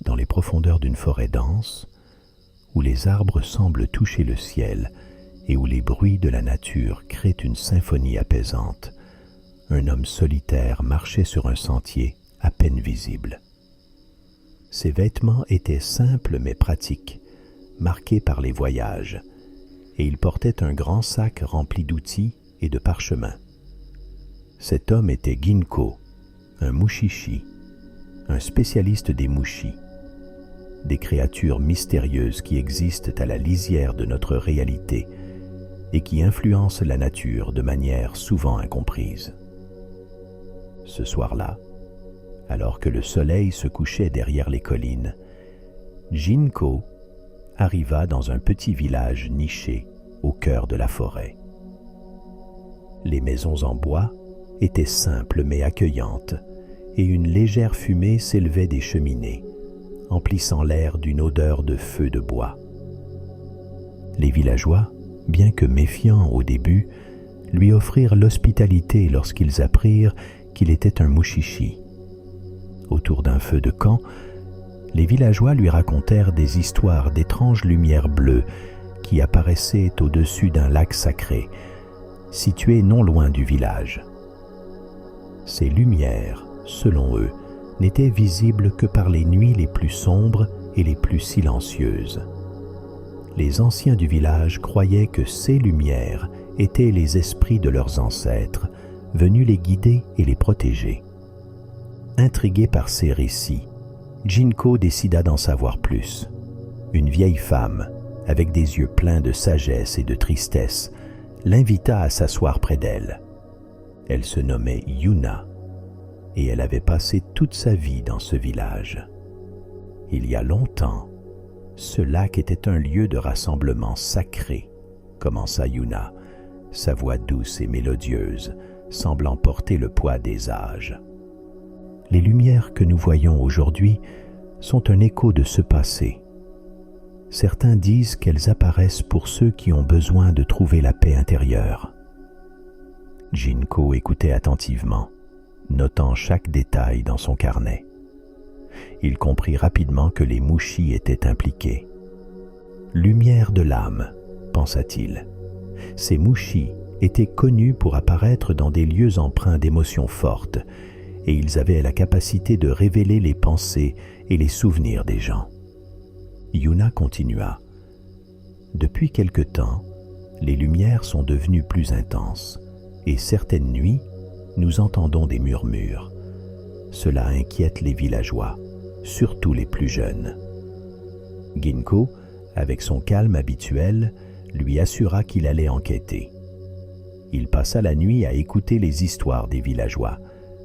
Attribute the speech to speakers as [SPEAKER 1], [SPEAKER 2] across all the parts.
[SPEAKER 1] dans les profondeurs d'une forêt dense, où les arbres semblent toucher le ciel et où les bruits de la nature créent une symphonie apaisante, un homme solitaire marchait sur un sentier à peine visible. Ses vêtements étaient simples mais pratiques, marqués par les voyages, et il portait un grand sac rempli d'outils et de parchemins. Cet homme était Ginkgo, un Mushishi, un spécialiste des Mushi, des créatures mystérieuses qui existent à la lisière de notre réalité et qui influencent la nature de manière souvent incomprise. Ce soir-là, alors que le soleil se couchait derrière les collines, Ginkgo arriva dans un petit village niché au cœur de la forêt. Les maisons en bois étaient simples mais accueillantes, et une légère fumée s'élevait des cheminées, emplissant l'air d'une odeur de feu de bois. Les villageois, bien que méfiants au début, lui offrirent l'hospitalité lorsqu'ils apprirent qu'il était un Mushishi. Autour d'un feu de camp, les villageois lui racontèrent des histoires d'étranges lumières bleues qui apparaissaient au-dessus d'un lac sacré, situé non loin du village. Ces lumières, selon eux, n'étaient visibles que par les nuits les plus sombres et les plus silencieuses. Les anciens du village croyaient que ces lumières étaient les esprits de leurs ancêtres, venus les guider et les protéger. Intrigué par ces récits, Ginkgo décida d'en savoir plus. Une vieille femme, avec des yeux pleins de sagesse et de tristesse, l'invita à s'asseoir près d'elle. Elle se nommait Yuna, et elle avait passé toute sa vie dans ce village. Il y a longtemps, ce lac était un lieu de rassemblement sacré, commença Yuna, sa voix douce et mélodieuse, semblant porter le poids des âges. Les lumières que nous voyons aujourd'hui sont un écho de ce passé. Certains disent qu'elles apparaissent pour ceux qui ont besoin de trouver la paix intérieure. Ginkgo écoutait attentivement, notant chaque détail dans son carnet. Il comprit rapidement que les Mushi étaient impliqués. Lumière de l'âme, pensa-t-il. Ces Mushi étaient connus pour apparaître dans des lieux empreints d'émotions fortes, et ils avaient la capacité de révéler les pensées et les souvenirs des gens. Yuna continua. Depuis quelque temps, les lumières sont devenues plus intenses, et certaines nuits, nous entendons des murmures. Cela inquiète les villageois, surtout les plus jeunes. Ginkgo, avec son calme habituel, lui assura qu'il allait enquêter. Il passa la nuit à écouter les histoires des villageois,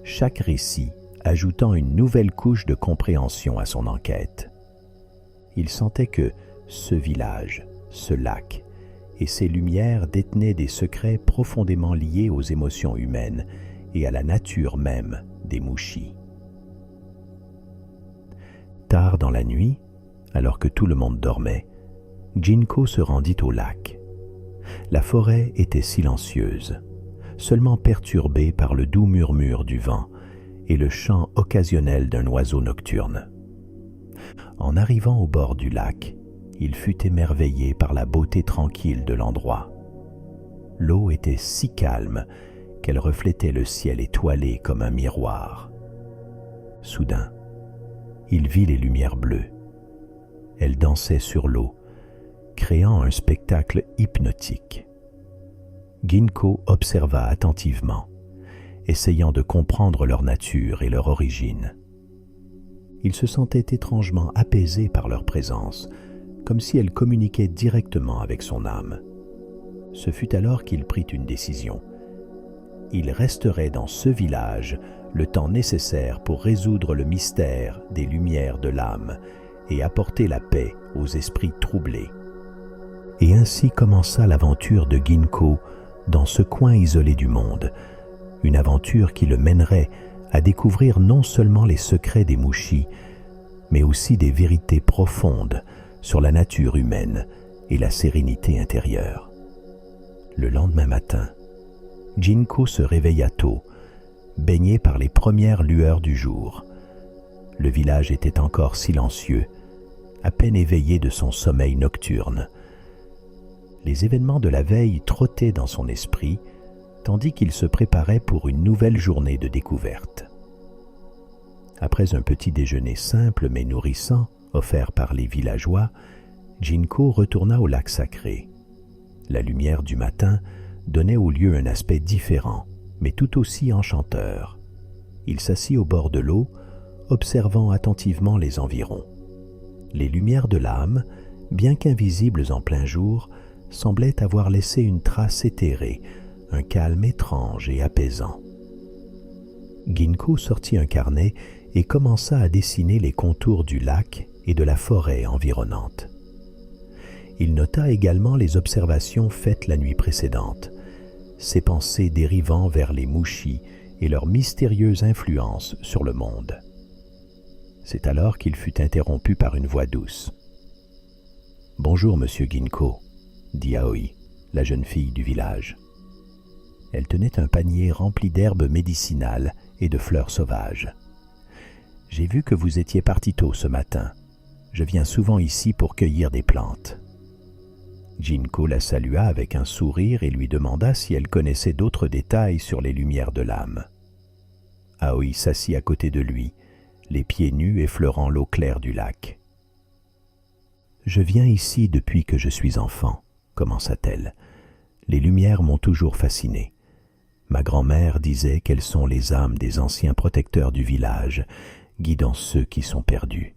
[SPEAKER 1] chaque récit ajoutant une nouvelle couche de compréhension à son enquête. Il sentait que ce village, ce lac et ces lumières détenaient des secrets profondément liés aux émotions humaines et à la nature même des Mushi. Tard dans la nuit, alors que tout le monde dormait, Ginkgo se rendit au lac. La forêt était silencieuse, seulement perturbée par le doux murmure du vent et le chant occasionnel d'un oiseau nocturne. En arrivant au bord du lac, il fut émerveillé par la beauté tranquille de l'endroit. L'eau était si calme qu'elle reflétait le ciel étoilé comme un miroir. Soudain, il vit les lumières bleues. Elles dansaient sur l'eau, créant un spectacle hypnotique. Ginkgo observa attentivement, essayant de comprendre leur nature et leur origine. Il se sentait étrangement apaisé par leur présence, comme si elles communiquaient directement avec son âme. Ce fut alors qu'il prit une décision. Il resterait dans ce village le temps nécessaire pour résoudre le mystère des lumières de l'âme et apporter la paix aux esprits troublés. Et ainsi commença l'aventure de Ginkgo dans ce coin isolé du monde, une aventure qui le mènerait à découvrir non seulement les secrets des Mushi, mais aussi des vérités profondes sur la nature humaine et la sérénité intérieure. Le lendemain matin, Ginkgo se réveilla tôt, baigné par les premières lueurs du jour. Le village était encore silencieux, à peine éveillé de son sommeil nocturne. Les événements de la veille trottaient dans son esprit, tandis qu'il se préparait pour une nouvelle journée de découverte. Après un petit déjeuner simple mais nourrissant, offert par les villageois, Jinko retourna au lac sacré. La lumière du matin donnait au lieu un aspect différent, mais tout aussi enchanteur. Il s'assit au bord de l'eau, observant attentivement les environs. Les lumières de l'âme, bien qu'invisibles en plein jour, semblaient avoir laissé une trace éthérée, un calme étrange et apaisant. Ginko sortit un carnet et commença à dessiner les contours du lac et de la forêt environnante. Il nota également les observations faites la nuit précédente, ses pensées dérivant vers les Mushi et leur mystérieuse influence sur le monde. C'est alors qu'il fut interrompu par une voix douce. « Bonjour, monsieur Ginko », dit Aoi, la jeune fille du village. Elle tenait un panier rempli d'herbes médicinales et de fleurs sauvages. « J'ai vu que vous étiez parti tôt ce matin. Je viens souvent ici pour cueillir des plantes. » Jinko la salua avec un sourire et lui demanda si elle connaissait d'autres détails sur les lumières de l'âme. Aoi s'assit à côté de lui, les pieds nus effleurant l'eau claire du lac. « Je viens ici depuis que je suis enfant, » commença-t-elle. « Les lumières m'ont toujours fasciné. Ma grand-mère disait qu'elles sont les âmes des anciens protecteurs du village, guidant ceux qui sont perdus. »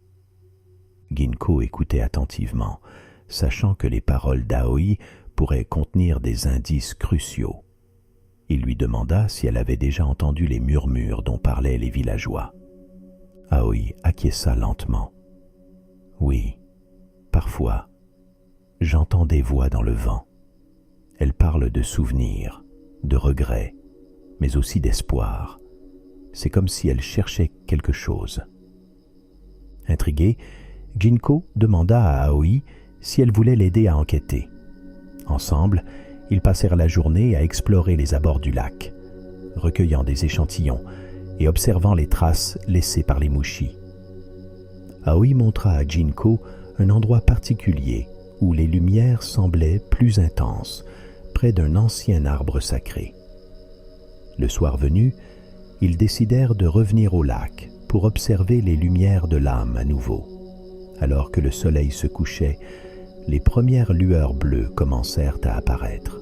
[SPEAKER 1] Ginko écoutait attentivement, sachant que les paroles d'Aoi pourraient contenir des indices cruciaux. Il lui demanda si elle avait déjà entendu les murmures dont parlaient les villageois. Aoi acquiesça lentement. « Oui, parfois, j'entends des voix dans le vent. Elles parlent de souvenirs, de regrets, mais aussi d'espoir. C'est comme si elles cherchaient quelque chose. » Intrigué, Ginko demanda à Aoi si elle voulait l'aider à enquêter. Ensemble, ils passèrent la journée à explorer les abords du lac, recueillant des échantillons et observant les traces laissées par les Mushi. Aoi montra à Jinko un endroit particulier où les lumières semblaient plus intenses, près d'un ancien arbre sacré. Le soir venu, ils décidèrent de revenir au lac pour observer les lumières de l'âme à nouveau. Alors que le soleil se couchait, les premières lueurs bleues commencèrent à apparaître.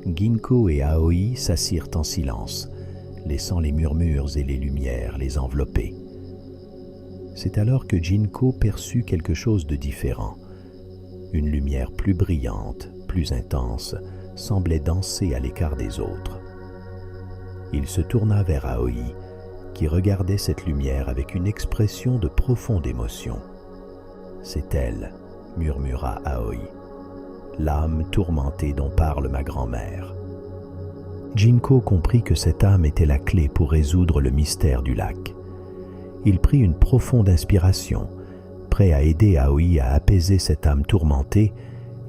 [SPEAKER 1] Ginko et Aoi s'assirent en silence, laissant les murmures et les lumières les envelopper. C'est alors que Jinko perçut quelque chose de différent. Une lumière plus brillante, plus intense, semblait danser à l'écart des autres. Il se tourna vers Aoi, qui regardait cette lumière avec une expression de profonde émotion. « C'est elle », murmura Aoi, « l'âme tourmentée dont parle ma grand-mère. » Jinko comprit que cette âme était la clé pour résoudre le mystère du lac. Il prit une profonde inspiration, prêt à aider Aoi à apaiser cette âme tourmentée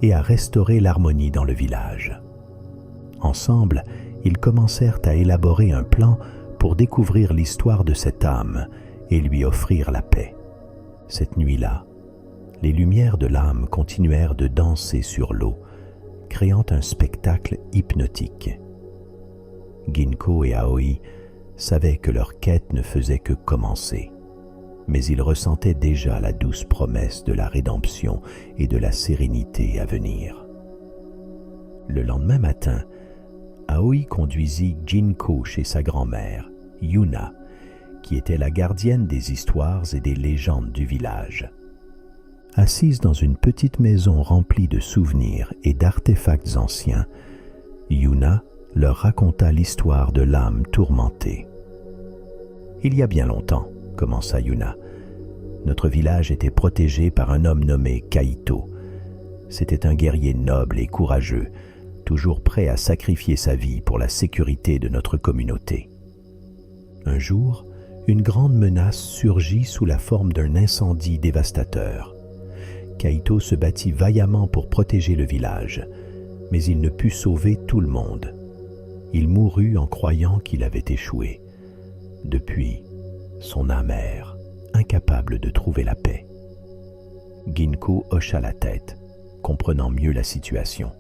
[SPEAKER 1] et à restaurer l'harmonie dans le village. Ensemble, ils commencèrent à élaborer un plan pour découvrir l'histoire de cette âme et lui offrir la paix. Cette nuit-là, les lumières de l'âme continuèrent de danser sur l'eau, créant un spectacle hypnotique. Ginko et Aoi savaient que leur quête ne faisait que commencer, mais ils ressentaient déjà la douce promesse de la rédemption et de la sérénité à venir. Le lendemain matin, Aoi conduisit Jinko chez sa grand-mère, Yuna, qui était la gardienne des histoires et des légendes du village. Assise dans une petite maison remplie de souvenirs et d'artefacts anciens, Yuna leur raconta l'histoire de l'âme tourmentée. « Il y a bien longtemps, » commença Yuna, « notre village était protégé par un homme nommé Kaito. C'était un guerrier noble et courageux, toujours prêt à sacrifier sa vie pour la sécurité de notre communauté. Un jour, une grande menace surgit sous la forme d'un incendie dévastateur. Kaito se battit vaillamment pour protéger le village, mais il ne put sauver tout le monde. Il mourut en croyant qu'il avait échoué. Depuis, son âme erre, incapable de trouver la paix. Ginko hocha la tête, comprenant mieux la situation.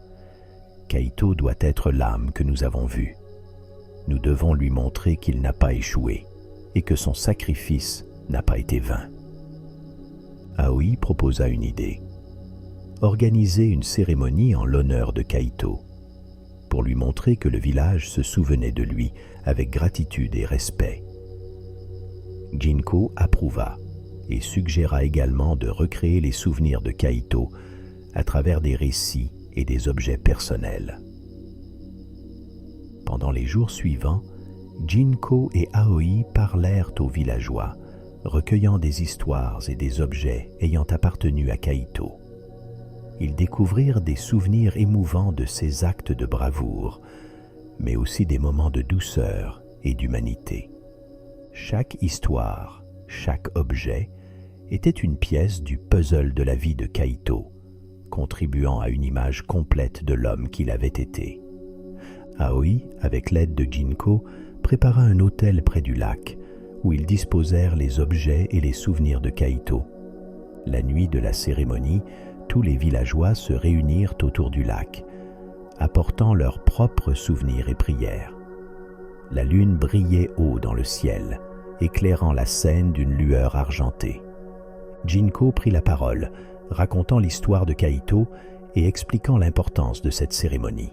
[SPEAKER 1] Kaito doit être l'âme que nous avons vue. Nous devons lui montrer qu'il n'a pas échoué et que son sacrifice n'a pas été vain. Aoi proposa une idée. Organiser une cérémonie en l'honneur de Kaito, pour lui montrer que le village se souvenait de lui avec gratitude et respect. Ginko approuva et suggéra également de recréer les souvenirs de Kaito à travers des récits et des objets personnels. Pendant les jours suivants, Ginko et Aoi parlèrent aux villageois, recueillant des histoires et des objets ayant appartenu à Kaito. Ils découvrirent des souvenirs émouvants de ses actes de bravoure, mais aussi des moments de douceur et d'humanité. Chaque histoire, chaque objet était une pièce du puzzle de la vie de Kaito, contribuant à une image complète de l'homme qu'il avait été. Aoi, avec l'aide de Ginko, prépara un autel près du lac, où ils disposèrent les objets et les souvenirs de Kaito. La nuit de la cérémonie, tous les villageois se réunirent autour du lac, apportant leurs propres souvenirs et prières. La lune brillait haut dans le ciel, éclairant la scène d'une lueur argentée. Ginko prit la parole, racontant l'histoire de Kaito et expliquant l'importance de cette cérémonie.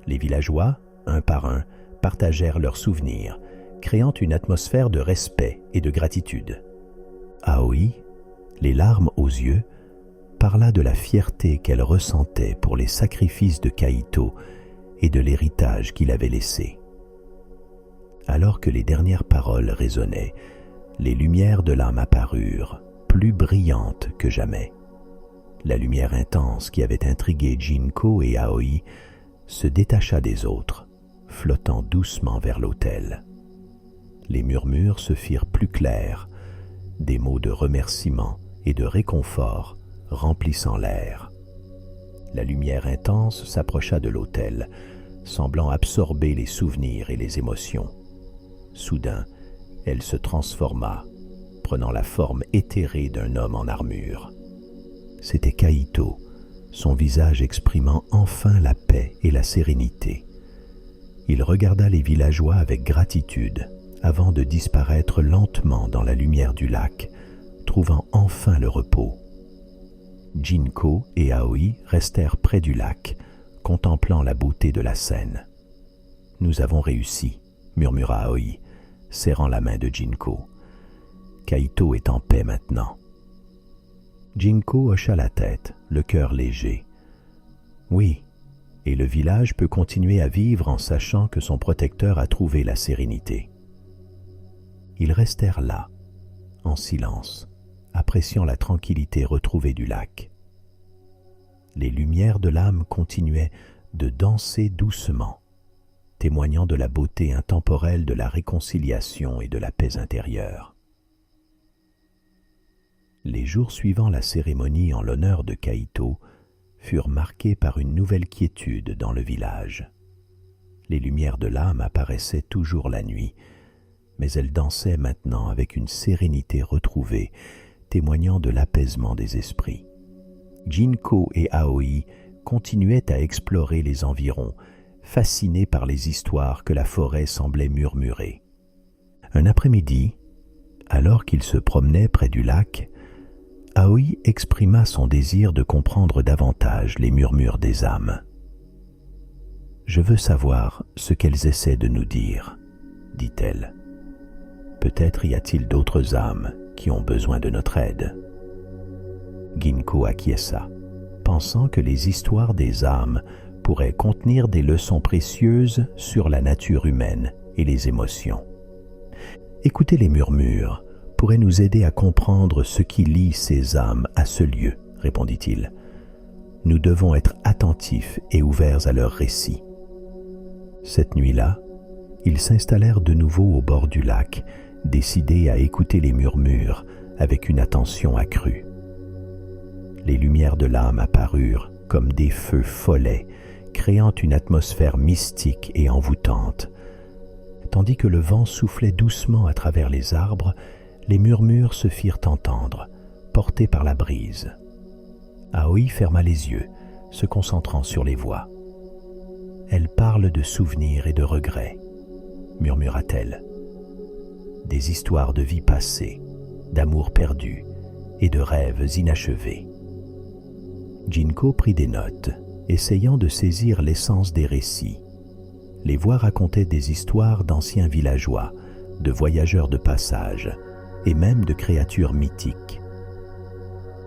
[SPEAKER 1] Les villageois, un par un, partagèrent leurs souvenirs, créant une atmosphère de respect et de gratitude. Aoi, les larmes aux yeux, parla de la fierté qu'elle ressentait pour les sacrifices de Kaito et de l'héritage qu'il avait laissé. Alors que les dernières paroles résonnaient, les lumières de l'âme apparurent, plus brillantes que jamais. La lumière intense qui avait intrigué Ginko et Aoi se détacha des autres, flottant doucement vers l'autel. Les murmures se firent plus clairs, des mots de remerciement et de réconfort remplissant l'air. La lumière intense s'approcha de l'autel, semblant absorber les souvenirs et les émotions. Soudain, elle se transforma, prenant la forme éthérée d'un homme en armure. C'était Kaito, son visage exprimant enfin la paix et la sérénité. Il regarda les villageois avec gratitude, avant de disparaître lentement dans la lumière du lac, trouvant enfin le repos. Ginko et Aoi restèrent près du lac, contemplant la beauté de la scène. « Nous avons réussi », murmura Aoi, serrant la main de Ginko. « Kaito est en paix maintenant. » Ginko hocha la tête, le cœur léger. « Oui, et le village peut continuer à vivre en sachant que son protecteur a trouvé la sérénité. » Ils restèrent là, en silence, appréciant la tranquillité retrouvée du lac. Les lumières de l'âme continuaient de danser doucement, témoignant de la beauté intemporelle de la réconciliation et de la paix intérieure. Les jours suivant la cérémonie en l'honneur de Kaito furent marqués par une nouvelle quiétude dans le village. Les lumières de l'âme apparaissaient toujours la nuit, mais elles dansaient maintenant avec une sérénité retrouvée, témoignant de l'apaisement des esprits. Ginko et Aoi continuaient à explorer les environs, fascinés par les histoires que la forêt semblait murmurer. Un après-midi, alors qu'ils se promenaient près du lac, Aoi exprima son désir de comprendre davantage les murmures des âmes. « Je veux savoir ce qu'elles essaient de nous dire, » dit-elle. « Peut-être y a-t-il d'autres âmes qui ont besoin de notre aide. » Ginko acquiesça, pensant que les histoires des âmes pourraient contenir des leçons précieuses sur la nature humaine et les émotions. Écouter les murmures pourrait nous aider à comprendre ce qui lie ces âmes à ce lieu, répondit-il. Nous devons être attentifs et ouverts à leurs récits. Cette nuit-là, ils s'installèrent de nouveau au bord du lac, décidés à écouter les murmures avec une attention accrue. Les lumières de l'âme apparurent comme des feux follets, créant une atmosphère mystique et envoûtante. Tandis que le vent soufflait doucement à travers les arbres, les murmures se firent entendre, portés par la brise. Aoi ferma les yeux, se concentrant sur les voix. « Elle parle de souvenirs et de regrets, » murmura-t-elle. « Des histoires de vie passée, d'amour perdu et de rêves inachevés. » Jinko prit des notes, essayant de saisir l'essence des récits. Les voix racontaient des histoires d'anciens villageois, de voyageurs de passage et même de créatures mythiques.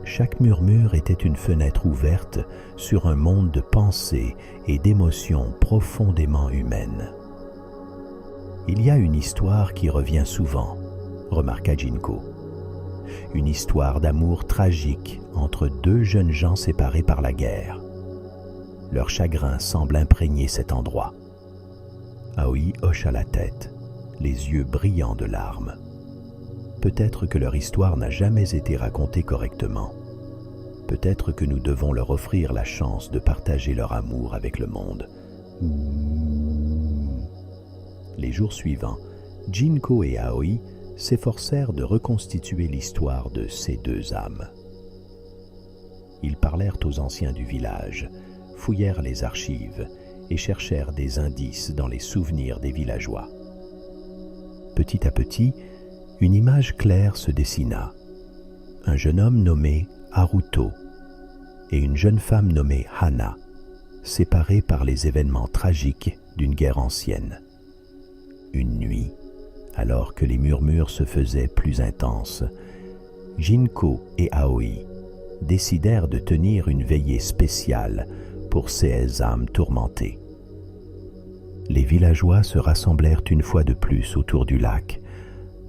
[SPEAKER 1] Chaque murmure était une fenêtre ouverte sur un monde de pensées et d'émotions profondément humaines. « Il y a une histoire qui revient souvent, » remarqua Jinko. « Une histoire d'amour tragique entre deux jeunes gens séparés par la guerre. Leur chagrin semble imprégner cet endroit. » Aoi hocha la tête, les yeux brillants de larmes. Peut-être que leur histoire n'a jamais été racontée correctement. Peut-être que nous devons leur offrir la chance de partager leur amour avec le monde. Les jours suivants, Jinko et Aoi s'efforcèrent de reconstituer l'histoire de ces deux âmes. Ils parlèrent aux anciens du village, fouillèrent les archives et cherchèrent des indices dans les souvenirs des villageois. Petit à petit, une image claire se dessina. Un jeune homme nommé Haruto et une jeune femme nommée Hana, séparés par les événements tragiques d'une guerre ancienne. Une nuit, alors que les murmures se faisaient plus intenses, Jinko et Aoi décidèrent de tenir une veillée spéciale pour ces âmes tourmentées. Les villageois se rassemblèrent une fois de plus autour du lac,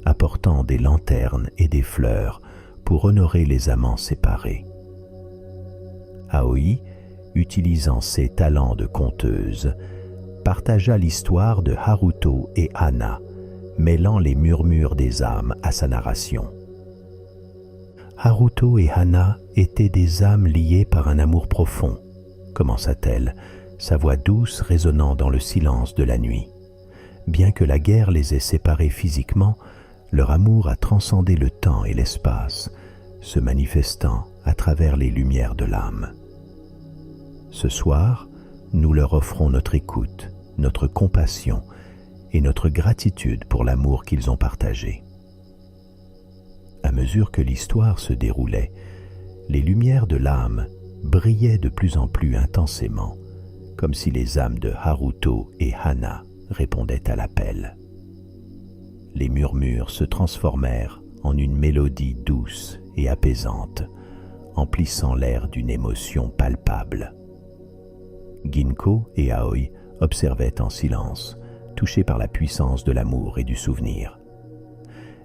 [SPEAKER 1] apportant des lanternes et des fleurs pour honorer les amants séparés. Aoi, utilisant ses talents de conteuse, partagea l'histoire de Haruto et Hana, mêlant les murmures des âmes à sa narration. Haruto et Hana étaient des âmes liées par un amour profond, commença-t-elle, sa voix douce résonnant dans le silence de la nuit. Bien que la guerre les ait séparés physiquement, leur amour a transcendé le temps et l'espace, se manifestant à travers les lumières de l'âme. Ce soir, nous leur offrons notre écoute, notre compassion et notre gratitude pour l'amour qu'ils ont partagé. À mesure que l'histoire se déroulait, les lumières de l'âme brillaient de plus en plus intensément, comme si les âmes de Haruto et Hana répondaient à l'appel. Les murmures se transformèrent en une mélodie douce et apaisante, emplissant l'air d'une émotion palpable. Ginko et Aoi observaient en silence, touchés par la puissance de l'amour et du souvenir.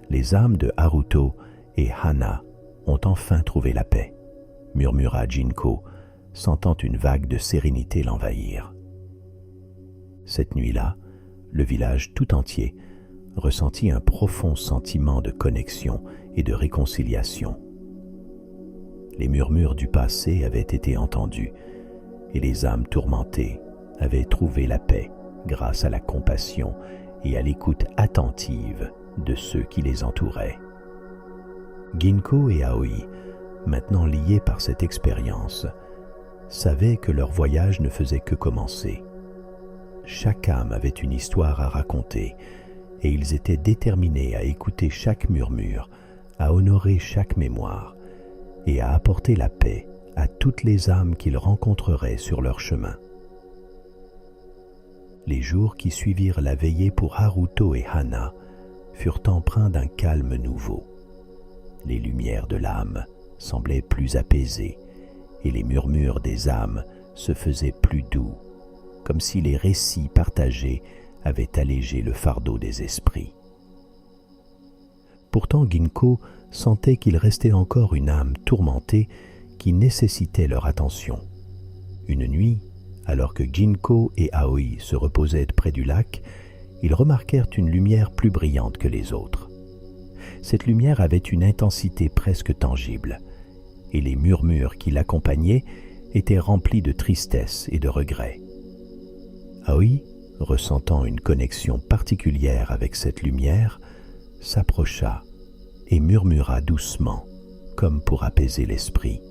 [SPEAKER 1] Les âmes de Haruto et Hana ont enfin trouvé la paix, murmura Jinko, sentant une vague de sérénité l'envahir. Cette nuit-là, le village tout entier ressentit un profond sentiment de connexion et de réconciliation. Les murmures du passé avaient été entendus et les âmes tourmentées avaient trouvé la paix grâce à la compassion et à l'écoute attentive de ceux qui les entouraient. Ginko et Aoi, maintenant liés par cette expérience, savaient que leur voyage ne faisait que commencer. Chaque âme avait une histoire à raconter et ils étaient déterminés à écouter chaque murmure, à honorer chaque mémoire et à apporter la paix à toutes les âmes qu'ils rencontreraient sur leur chemin. Les jours qui suivirent la veillée pour Haruto et Hana furent empreints d'un calme nouveau. Les lumières de l'âme semblaient plus apaisées et les murmures des âmes se faisaient plus doux, comme si les récits partagés avaient allégé le fardeau des esprits. Pourtant Ginko sentait qu'il restait encore une âme tourmentée qui nécessitait leur attention. Une nuit, alors que Ginko et Aoi se reposaient près du lac, ils remarquèrent une lumière plus brillante que les autres. Cette lumière avait une intensité presque tangible, et les murmures qui l'accompagnaient étaient remplis de tristesse et de regret. Aoi, ressentant une connexion particulière avec cette lumière, s'approcha et murmura doucement, comme pour apaiser l'esprit.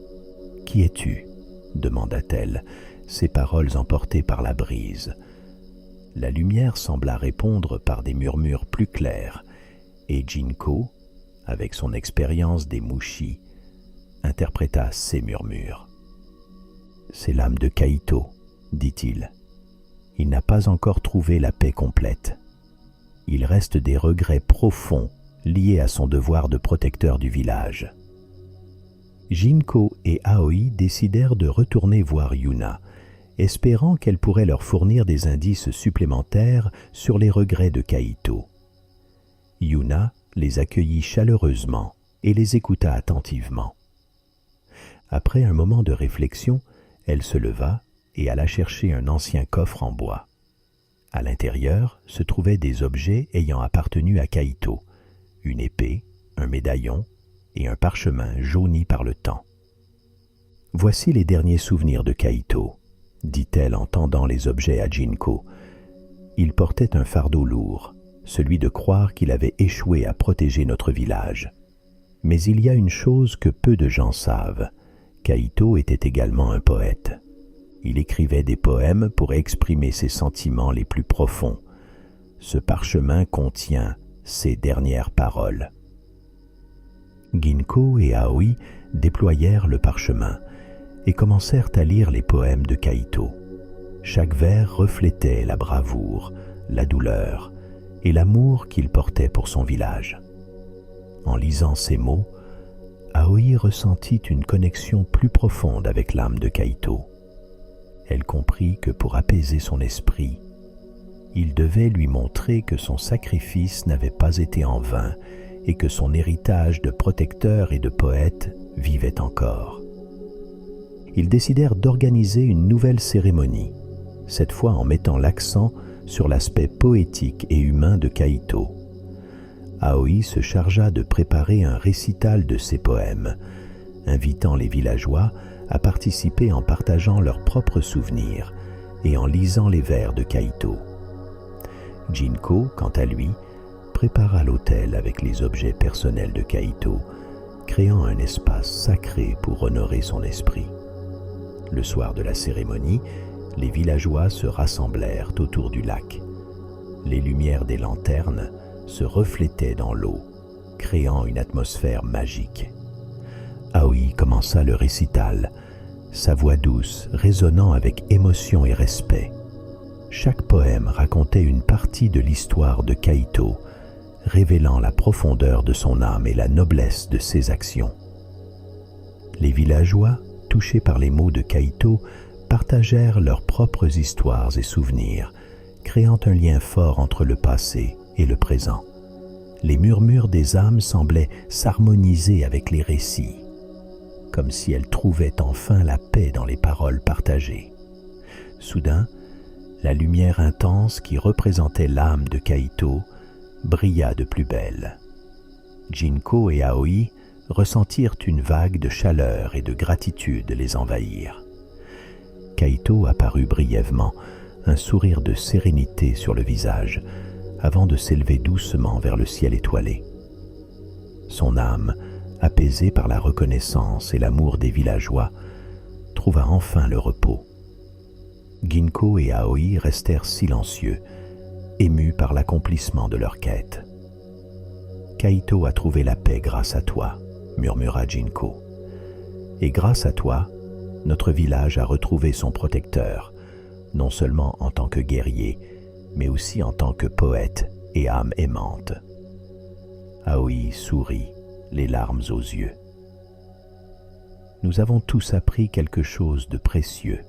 [SPEAKER 1] « Qui es-tu » demanda-t-elle, ses paroles emportées par la brise. La lumière sembla répondre par des murmures plus clairs, et Jinko, avec son expérience des Mushi, interpréta ces murmures. « C'est l'âme de Kaito, dit-il. Il n'a pas encore trouvé la paix complète. Il reste des regrets profonds liés à son devoir de protecteur du village. » Jinko et Aoi décidèrent de retourner voir Yuna, espérant qu'elle pourrait leur fournir des indices supplémentaires sur les regrets de Kaito. Yuna les accueillit chaleureusement et les écouta attentivement. Après un moment de réflexion, elle se leva et alla chercher un ancien coffre en bois. À l'intérieur se trouvaient des objets ayant appartenu à Kaito, une épée, un médaillon et un parchemin jauni par le temps. « Voici les derniers souvenirs de Kaito, » dit-elle en tendant les objets à Jinko. Il portait un fardeau lourd, celui de croire qu'il avait échoué à protéger notre village. Mais il y a une chose que peu de gens savent. Kaito était également un poète. Il écrivait des poèmes pour exprimer ses sentiments les plus profonds. Ce parchemin contient ses dernières paroles. Ginko et Aoi déployèrent le parchemin et commencèrent à lire les poèmes de Kaito. Chaque vers reflétait la bravoure, la douleur et l'amour qu'il portait pour son village. En lisant ces mots, Aoi ressentit une connexion plus profonde avec l'âme de Kaito. Elle comprit que pour apaiser son esprit, il devait lui montrer que son sacrifice n'avait pas été en vain et que son héritage de protecteur et de poète vivait encore. Ils décidèrent d'organiser une nouvelle cérémonie, cette fois en mettant l'accent sur l'aspect poétique et humain de Kaito. Aoi se chargea de préparer un récital de ses poèmes, invitant les villageois à participer en partageant leurs propres souvenirs et en lisant les vers de Kaito. Jinko, quant à lui, prépara l'autel avec les objets personnels de Kaito, créant un espace sacré pour honorer son esprit. Le soir de la cérémonie, les villageois se rassemblèrent autour du lac. Les lumières des lanternes se reflétaient dans l'eau, créant une atmosphère magique. Aoi commença le récital, sa voix douce résonnant avec émotion et respect. Chaque poème racontait une partie de l'histoire de Kaito, révélant la profondeur de son âme et la noblesse de ses actions. Les villageois, touchés par les mots de Kaito, partagèrent leurs propres histoires et souvenirs, créant un lien fort entre le passé et le présent. Les murmures des âmes semblaient s'harmoniser avec les récits, comme si elles trouvaient enfin la paix dans les paroles partagées. Soudain, la lumière intense qui représentait l'âme de Kaito brilla de plus belle. Jinko et Aoi ressentirent une vague de chaleur et de gratitude les envahir. Kaito apparut brièvement, un sourire de sérénité sur le visage, avant de s'élever doucement vers le ciel étoilé. Son âme, apaisée par la reconnaissance et l'amour des villageois, trouva enfin le repos. Ginko et Aoi restèrent silencieux, émus par l'accomplissement de leur quête. « Kaito a trouvé la paix grâce à toi », murmura Jinko. « Et grâce à toi, notre village a retrouvé son protecteur, non seulement en tant que guerrier, mais aussi en tant que poète et âme aimante. » Aoi sourit, les larmes aux yeux. « Nous avons tous appris quelque chose de précieux.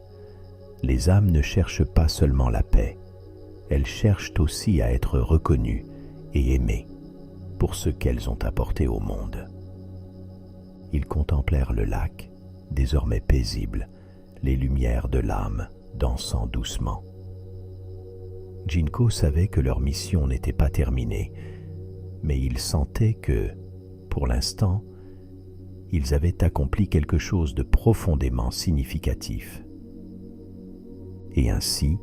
[SPEAKER 1] Les âmes ne cherchent pas seulement la paix, elles cherchent aussi à être reconnues et aimées pour ce qu'elles ont apporté au monde. » Ils contemplèrent le lac, désormais paisible, les lumières de l'âme dansant doucement. Jinko savait que leur mission n'était pas terminée, mais il sentait que, pour l'instant, ils avaient accompli quelque chose de profondément significatif. Et ainsi,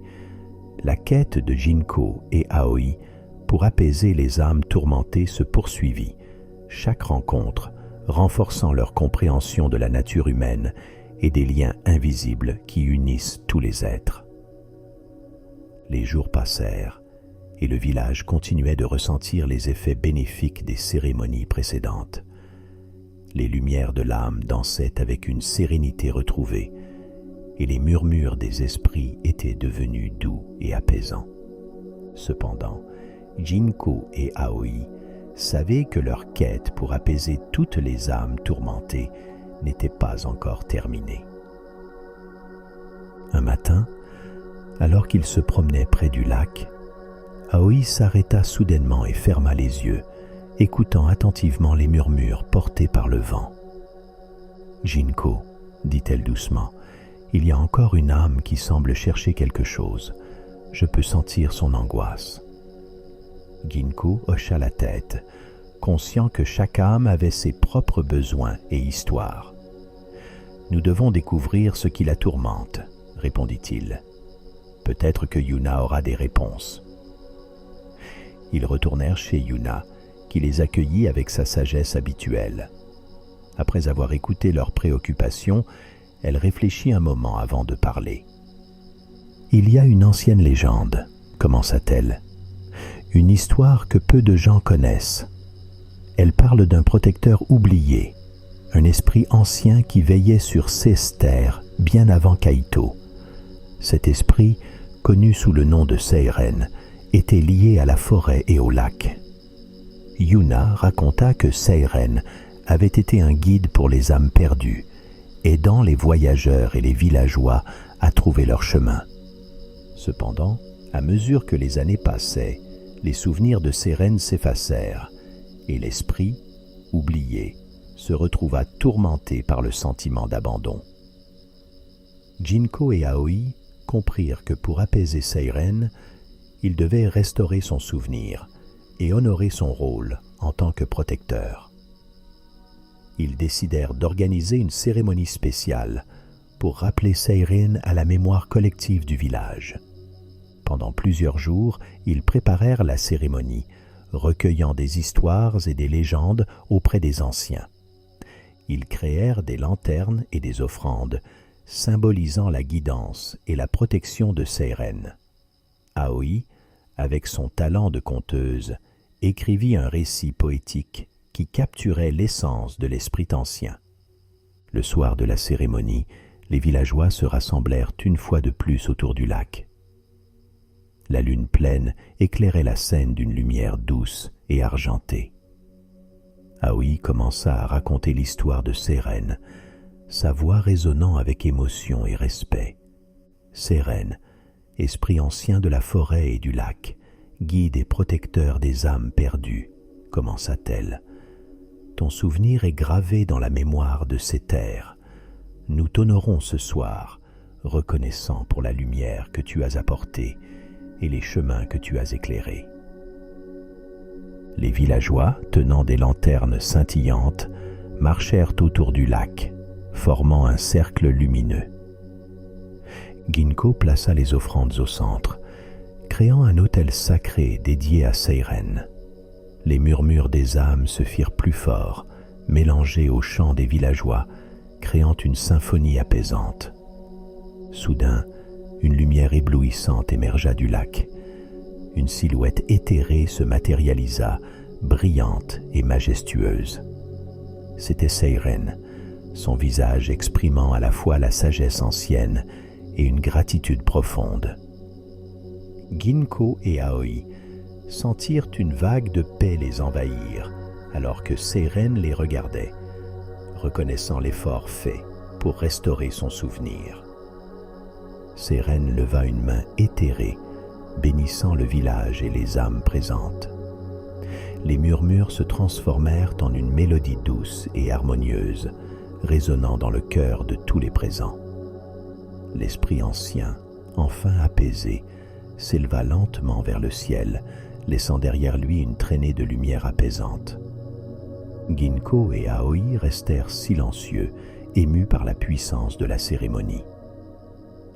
[SPEAKER 1] la quête de Jinko et Aoi pour apaiser les âmes tourmentées se poursuivit, chaque rencontre renforçant leur compréhension de la nature humaine et des liens invisibles qui unissent tous les êtres. Les jours passèrent et le village continuait de ressentir les effets bénéfiques des cérémonies précédentes. Les lumières de l'âme dansaient avec une sérénité retrouvée et les murmures des esprits étaient devenus doux et apaisants. Cependant, Jinko et Aoi savaient que leur quête pour apaiser toutes les âmes tourmentées n'était pas encore terminée. Un matin, alors qu'ils se promenaient près du lac, Aoi s'arrêta soudainement et ferma les yeux, écoutant attentivement les murmures portés par le vent. « Jinko, dit-elle doucement, il y a encore une âme qui semble chercher quelque chose. Je peux sentir son angoisse. » Jinko hocha la tête, conscient que chaque âme avait ses propres besoins et histoires. « Nous devons découvrir ce qui la tourmente, » répondit-il. « Peut-être que Yuna aura des réponses. » Ils retournèrent chez Yuna, qui les accueillit avec sa sagesse habituelle. Après avoir écouté leurs préoccupations, elle réfléchit un moment avant de parler. « Il y a une ancienne légende, » commença-t-elle. « Une histoire que peu de gens connaissent. Elle parle d'un protecteur oublié, un esprit ancien qui veillait sur Cester bien avant Kaito. Cet esprit, connu sous le nom de Seiren, était lié à la forêt et au lac. Yuna raconta que Seiren avait été un guide pour les âmes perdues, aidant les voyageurs et les villageois à trouver leur chemin. Cependant, à mesure que les années passaient, les souvenirs de Seiren s'effacèrent, et l'esprit, oublié, se retrouva tourmenté par le sentiment d'abandon. Jinko et Aoi comprirent que pour apaiser Seiren, ils devaient restaurer son souvenir et honorer son rôle en tant que protecteur. Ils décidèrent d'organiser une cérémonie spéciale pour rappeler Seiren à la mémoire collective du village. Pendant plusieurs jours, ils préparèrent la cérémonie, recueillant des histoires et des légendes auprès des anciens. Ils créèrent des lanternes et des offrandes, symbolisant la guidance et la protection de Seiren. Aoi, avec son talent de conteuse, écrivit un récit poétique qui capturait l'essence de l'esprit ancien. Le soir de la cérémonie, les villageois se rassemblèrent une fois de plus autour du lac. La lune pleine éclairait la scène d'une lumière douce et argentée. Aoi commença à raconter l'histoire de Seiren, sa voix résonnant avec émotion et respect. Seiren, esprit ancien de la forêt et du lac, guide et protecteur des âmes perdues, commença-t-elle. Ton souvenir est gravé dans la mémoire de ces terres. Nous t'honorons ce soir, reconnaissant pour la lumière que tu as apportée et les chemins que tu as éclairés. Les villageois, tenant des lanternes scintillantes, marchèrent autour du lac, formant un cercle lumineux. Jinko plaça les offrandes au centre, créant un autel sacré dédié à Seiren. Les murmures des âmes se firent plus forts, mélangés aux chants des villageois, créant une symphonie apaisante. Soudain, une lumière éblouissante émergea du lac. Une silhouette éthérée se matérialisa, brillante et majestueuse. C'était Seiren, son visage exprimant à la fois la sagesse ancienne et une gratitude profonde. Jinko et Aoi sentirent une vague de paix les envahir, alors que Seiren les regardait, reconnaissant l'effort fait pour restaurer son souvenir. Seiren leva une main éthérée, bénissant le village et les âmes présentes. Les murmures se transformèrent en une mélodie douce et harmonieuse, résonnant dans le cœur de tous les présents. L'esprit ancien, enfin apaisé, s'éleva lentement vers le ciel, laissant derrière lui une traînée de lumière apaisante. Jinko et Aoi restèrent silencieux, émus par la puissance de la cérémonie.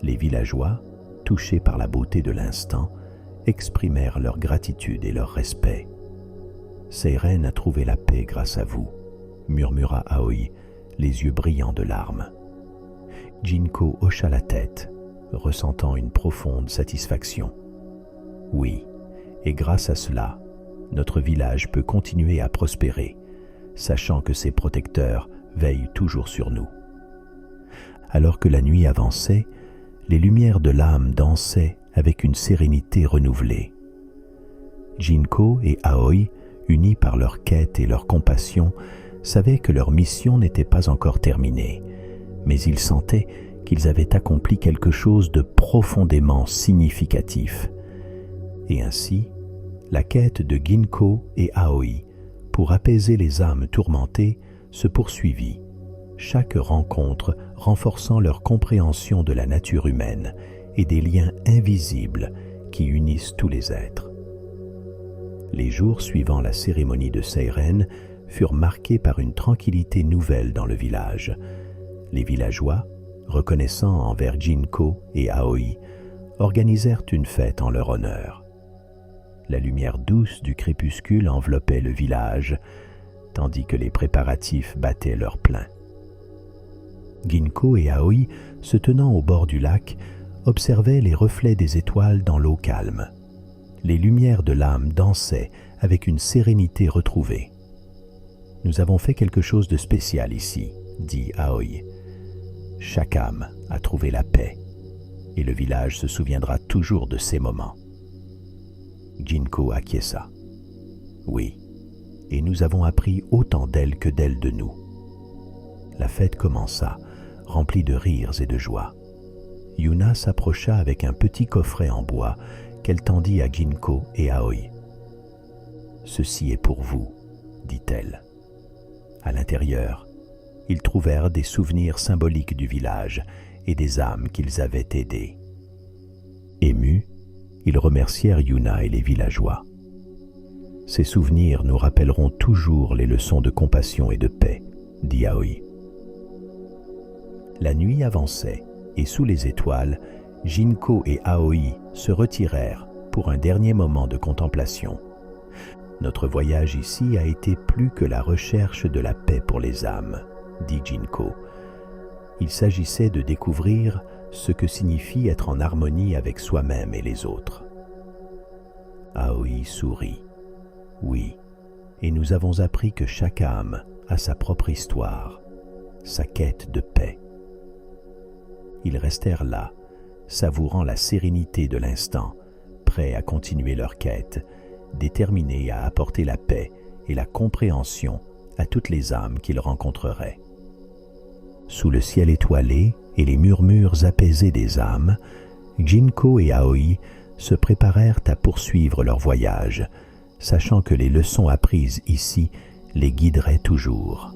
[SPEAKER 1] Les villageois, touchés par la beauté de l'instant, exprimèrent leur gratitude et leur respect. Seiren a trouvé la paix grâce à vous, murmura Aoi, les yeux brillants de larmes. Jinko hocha la tête, ressentant une profonde satisfaction. Oui, et grâce à cela, notre village peut continuer à prospérer, sachant que ses protecteurs veillent toujours sur nous. Alors que la nuit avançait, les lumières de l'âme dansaient avec une sérénité renouvelée. Jinko et Aoi, unis par leur quête et leur compassion, savaient que leur mission n'était pas encore terminée, mais ils sentaient qu'ils avaient accompli quelque chose de profondément significatif. Et ainsi, la quête de Ginko et Aoi pour apaiser les âmes tourmentées se poursuivit, chaque rencontre renforçant leur compréhension de la nature humaine et des liens invisibles qui unissent tous les êtres. Les jours suivant la cérémonie de Seiren furent marqués par une tranquillité nouvelle dans le village. Les villageois, reconnaissants envers Jinko et Aoi, organisèrent une fête en leur honneur. La lumière douce du crépuscule enveloppait le village, tandis que les préparatifs battaient leur plein. Ginko et Aoi, se tenant au bord du lac, observaient les reflets des étoiles dans l'eau calme. Les lumières de l'âme dansaient avec une sérénité retrouvée. « Nous avons fait quelque chose de spécial ici, » dit Aoi. « Chaque âme a trouvé la paix, et le village se souviendra toujours de ces moments. » Jinko acquiesça. « Oui, et nous avons appris autant d'elle que d'elle de nous. » La fête commença, remplie de rires et de joie. Yuna s'approcha avec un petit coffret en bois qu'elle tendit à Jinko et Aoi. « Ceci est pour vous, » dit-elle. À l'intérieur, ils trouvèrent des souvenirs symboliques du village et des âmes qu'ils avaient aidées. Émus, ils remercièrent Yuna et les villageois. « Ces souvenirs nous rappelleront toujours les leçons de compassion et de paix, » dit Aoi. La nuit avançait, et sous les étoiles, Jinko et Aoi se retirèrent pour un dernier moment de contemplation. Notre voyage ici a été plus que la recherche de la paix pour les âmes, dit Jinko. Il s'agissait de découvrir ce que signifie être en harmonie avec soi-même et les autres. Aoi sourit. Oui, et nous avons appris que chaque âme a sa propre histoire, sa quête de paix. Ils restèrent là, savourant la sérénité de l'instant, prêts à continuer leur quête, déterminés à apporter la paix et la compréhension à toutes les âmes qu'ils rencontreraient. Sous le ciel étoilé et les murmures apaisés des âmes, Jinko et Aoi se préparèrent à poursuivre leur voyage, sachant que les leçons apprises ici les guideraient toujours.